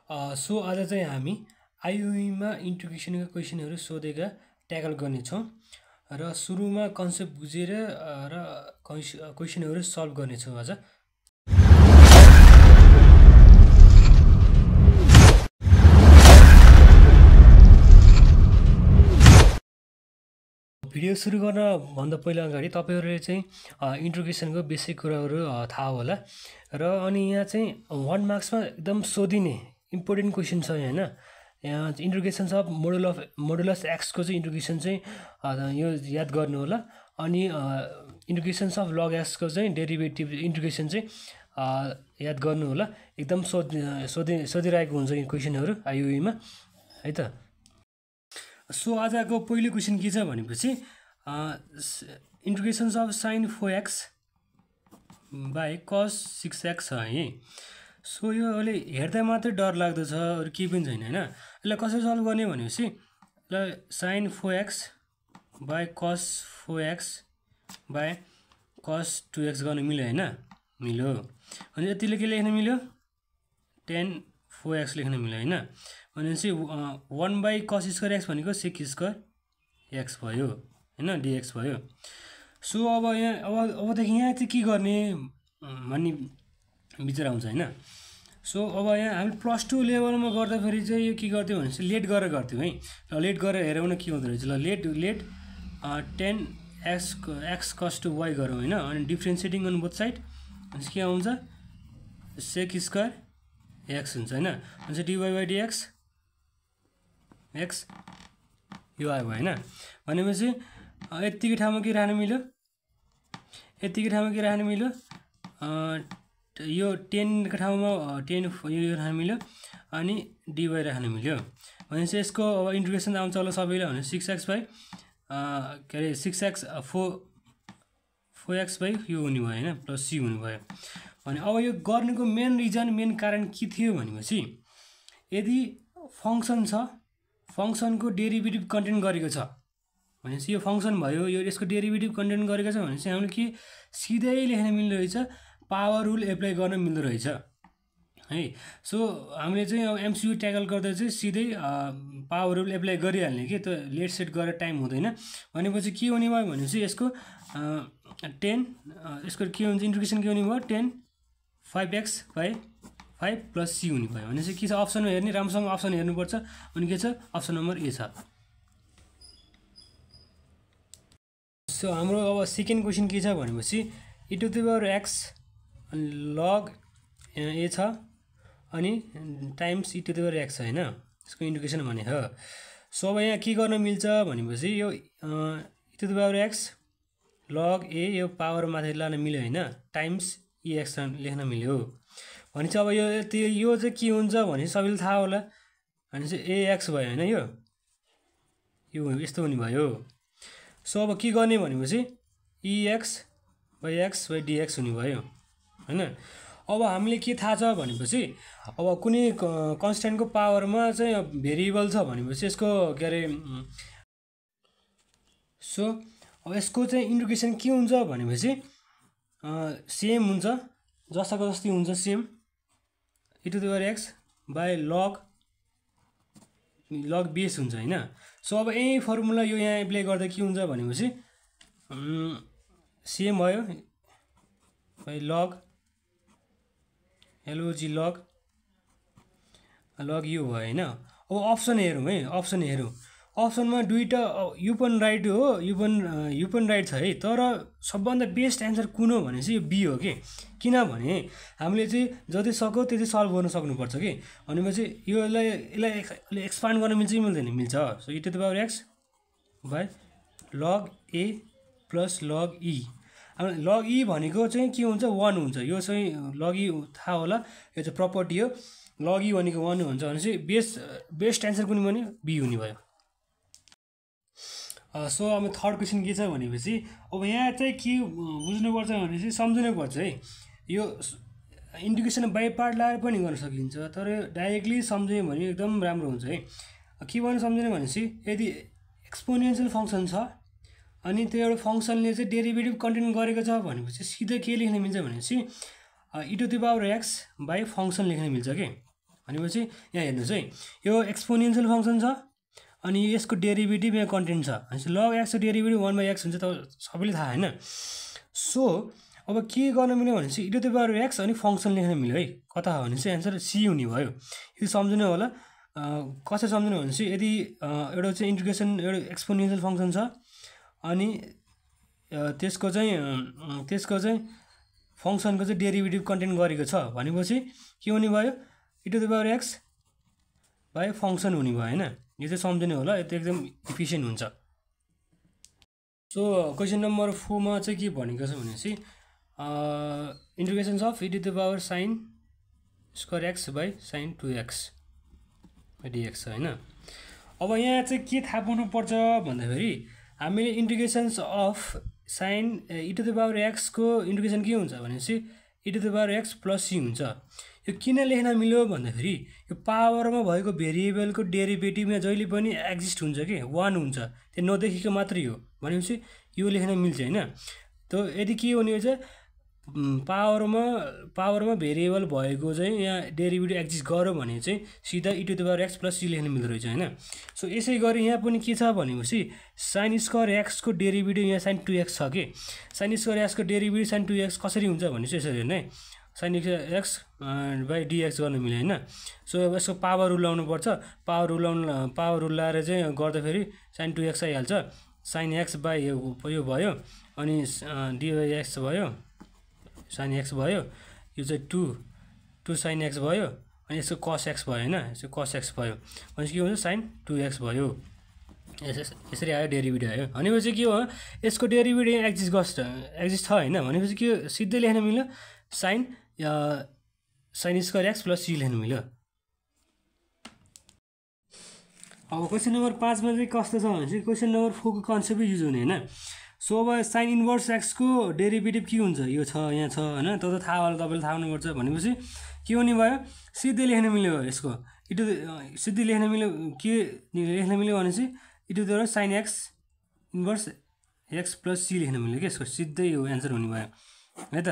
So आज चाहिँ हामी आइओईमा इन्ट्रिग्रेसनका क्वेसनहरू सोधेका ट्याकल गर्नेछौँ र सुरुमा कन्सेप्ट बुझेर र क्वेसनहरू सल्भ गर्नेछौँ आज। भिडियो सुरु गर्न भन्दा पहिला अगाडि तपाईहरुले चाहिँ इन्ट्रिग्रेसनको बेसिक कुराहरू थाहा होला र अनि यहाँ चाहिँ 1 मार्क्समा एकदम सोधिने इम्पोर्टेन्ट क्वेसन छ हैन। यहाँ इन्टिग्रेसन्स अफ मोडुलस एक्स को चाहिँ इन्टिग्रेसन चाहिँ यो याद गर्नु होला। अनि इन्टिग्रेसन्स अफ लग एक्स को चाहिँ डेरिभेटिभ इन्टिग्रेसन चाहिँ याद गर्नु होला। एकदम सोधिरहेको हुन्छ यो क्वेसनहरू आइओईमा है त। सो आजको पहिलो क्वेसन के छ भनेपछि integrations of sin 4x by cos 6x छ है। सो यो अहिले हेर्दा मात्रै डर लाग्दो छ, अरु केही पनि छैन हैन। यसलाई कसरी सल्भ गर्ने भनेपछि ल sin 4x by cos 4x by cos 2x गर्न मिल्यो हैन, मिल्यो। अनि यतिले के लेख्न मिल्यो, tan 4x लेख्न मिल्यो हैन। भनेपछि 1 बाई cos स्क्वायर x भनेको sec स्क्वायर x भयो हैन, dx भयो। सो अब यहाँ अबदेखि यहाँ चाहिँ के गर्ने भन्ने विचार आउँछ हैन। सो अब यहाँ हामी +2 लेभलमा गर्दाखेरि चाहिँ यो के गर्थ्यौ भनेपछि लेट गरेर गर्थ्यौ है। ल लेट गरेर हेरौँ न के हुँदो रहेछ। ल late tan x cos to y गरौँ हैन। अनि डिफरेन्सिएटिङ अन बोथ साइड भनेपछि के आउँछ, sec स्क्वायर x हुन्छ हैन। अनि dy by dx x यो आयो हैन। भनेपछि यतिकै ठाउँमा के राख्न मिल्यो, यतिकै ठाउँमा के राख्न मिल्यो, यो 10 को ठाउँमा 10 यो राख्न मिल्यो अनि dy राख्न मिल्यो। भनेपछि यसको अब इन्टिग्रेसन आउँछ होला सबैले भने 6x बाइ के अरे 6x 4x बाइ यो हुने भयो हैन, प्लस c हुने भयो। भने अब यो गर्नुको मेन रिजन मेन कारण के थियो भनेपछि यदि फंक्सन छ, फंक्सनको डेरिभेटिभ कन्टेन गरेको छ भनेपछि यो फंक्सन भयो, यो यसको डेरिभेटिभ कन्टेन गरेको छ भनेपछि हामीले के सिधै लेख्न मिल्दो रहेछ, पावर रुल एप्लाई गर्न मिल्दो रहेछ है। सो हामीले चाहिँ अब एमसीक्यू ट्याकल गर्दा चाहिँ सिधै पावर रुल एप्लाई गरिहाल्ने के, त्यो लेट सेट गरेर टाइम हुँदैन। भनेपछि के हुने भयो भनेपछि यसको 10 यसको के हुन्छ, इन्टिग्रेसन के हुने भयो, 10 5x बाइ 5 प्लस c हुने भयो। भनेपछि के छ अप्सनमा हेर्ने, राम्रोसँग अप्सन हेर्नुपर्छ। अनि के छ अप्सन नम्बर ए छ। सो हाम्रो अब सेकेन्ड क्वेसन के छ भनेपछि e to the power x अनि log a छ अनि times e to the power x छ हैन, यसको इन्टिग्रेसन भने हो। सो अब यहाँ के गर्न मिल्छ भनेपछि यो e to the power x log a यो पावर माथि लान मिल्यो हैन, टाइम्स ex लेख्न मिल्यो। भनेपछि अब यो चाहिँ के हुन्छ भने सबैले थाहा होला, भनेपछि ax भयो हैन, यो यस्तो हुने भयो। सो अब के गर्ने भनेपछि ex by x by dx हुने भयो हैन। अब हामीले के थाहा छ भनेपछि अब कुनै कन्स्ट्यान्टको पावरमा चाहिँ भेरिएबल छ भनेपछि यसको के अरे सो अब यसको चाहिँ इन्टिग्रेसन के हुन्छ भनेपछि सेम हुन्छ, जस्ताको जस्तै हुन्छ same, e to the power x by log base हुन्छ हैन। सो अब यही फर्मुला यो यहाँ एप्लाई गर्दा के हुन्छ भनेपछि सेम भयो बाइ log log यो भयो हैन। अब अप्सन हेरौँ है, अप्सन हेरौँ। अप्सनमा दुईटा यो पनि राइट हो, यो पनि राइट छ है। तर सबभन्दा बेस्ट एन्सर कुन हो भनेपछि यो बी हो कि, किनभने हामीले चाहिँ जति सक्यो त्यति सल्भ गर्न सक्नुपर्छ कि। भनेपछि यसलाई एक्सपान्ड गर्न मिल्छ कि मिल्दैन, मिल्छ। So e to the power x by log a plus log e। अब log e भनेको चाहिँ के हुन्छ, 1 हुन्छ। यो चाहिँ log e थाहा होला, यो चाहिँ प्रपर्टी हो। log e भनेको 1 हुन्छ भनेपछि बेस्ट एन्सर कुन भन्यो, बी हुने भयो। सो अब थर्ड क्वेसन के छ भनेपछि अब यहाँ चाहिँ के बुझ्नुपर्छ भनेपछि सम्झिनुपर्छ है। यो इन्टिग्रेसन बाइ पार्ट लाएर पनि गर्न सकिन्छ, तर डाइरेक्टली सम्झ्यो भने एकदम राम्रो हुन्छ है। के भन्नु सम्झिने भनेपछि यदि एक्सपोनेन्शियल फङ्सन छ अनि त्यो एउटा फङ्सनले चाहिँ डेरिभेटिभ कन्टेन गरेको छ भनेपछि सिधै के लेख्न मिल्छ भनेपछि e to the power x by function लेख्न मिल्छ के। भनेपछि यहाँ हेर्नुहोस् है, यो एक्सपोनेन्सियल फङ्सन छ अनि यसको डेरिभेटिभ यहाँ कन्टेन्ट छ भनेपछि लग एक्सको डेरिभेटिभ 1/x हुन्छ, त सबैले थाहा होइन। सो अब के गर्न मिल्यो भनेपछि e⁻x अनि फङ्सन लेख्न मिल्यो है। कता हो भनेपछि एन्सर सी हुने भयो। यो सम्झनु होला। कसरी सम्झनु भनेपछि यदि एउटा चाहिँ इन्टिग्रेसन एउटा एक्सपोनेन्सियल फङ्सन छ अनि त्यसको चाहिँ फङ्सनको चाहिँ डेरिभेटिभ कन्टेन्ट गरेको छ भनेपछि के हुने भयो, e⁻x बाई फङ्सन हुने भयो होइन। यो चाहिँ सम्झनु होला, यो एकदम इफिसियन्ट हुन्छ। सो क्वेसन नम्बर 4 मा चाहिँ के भनेको छ भनेपछि integrations of e⁻sin square x by sin 2x dx होइन। अब यहाँ चाहिँ के थाहा पाउनुपर्छ भन्दाखेरि हामीले इन्टिग्रेसन्स अफ sin e⁻x को इन्टिग्रेसन के हुन्छ भनेपछि e⁻x प्लस c हुन्छ। यो किन लेख्न मिल्यो भन्दाखेरि यो पावरमा भएको भेरिएबलको डेरिभेटिभ यहाँ जहिले पनि एक्जिस्ट हुन्छ कि 1 हुन्छ, त्यो नदेखिको मात्रै हो भनेपछि यो लेख्न मिल्छ होइन। त यदि के हुने चाहिँ पावरमा भेरिएबल भएको चाहिँ यहाँ डेरिभेटिभ एक्जिस्ट गर्यो भने चाहिँ सिधा e⁻x प्लस c लेख्न मिल्दो रहेछ होइन। सो यसै गरी यहाँ पनि के छ भनेपछि sin स्क्वायर x को डेरिभेटिभ यहाँ sin 2x छ कि, sin स्क्वायर x को डेरिभेटिभ sin 2x कसरी हुन्छ भनेपछि यसरी हेर्नु है, sin x बाई dx गर्न मिल्यो होइन। सो अब यसको पावर रुल लाउनु पर्छ, पावर रुल लाएर चाहिँ गर्दाखेरि sin 2x आइहाल्छ, sin x बाई यो भयो अनि dx भयो, sin x भयो, यो चाहिँ 2 sin x भयो अनि यसको cos x भयो होइन, यसको cos x भयो भनेपछि के हुन्छ sin 2x भयो। यसरी आयो डेरिभेटिभ आयो भनेपछि के हो, यसको डेरिभेटिभ एक्जिस्ट छ होइन भनेपछि के सिधै लेख्न मिल्यो sin square x plus c लेख्न मिल्यो। अब क्वेसन नम्बर 5 मा चाहिँ कस्तो छ भनेपछि क्वेसन नम्बर 4 को कन्सेप्टै युज हुने होइन। सो अब sin इन्भर्स x को डेरिभेटिभ के हुन्छ, यो छ यहाँ छ होइन, त थाहा होला, तपाईँले थाहा हुनुपर्छ भनेपछि के हुने भयो, सिधै लेख्न मिल्यो यसको सिधै लेख्न मिल्यो, के लेख्न मिल्यो भनेपछि e⁻sin x inverse x plus c लेख्न मिल्यो कि यसको सिधै यो एन्सर हुने भयो है त।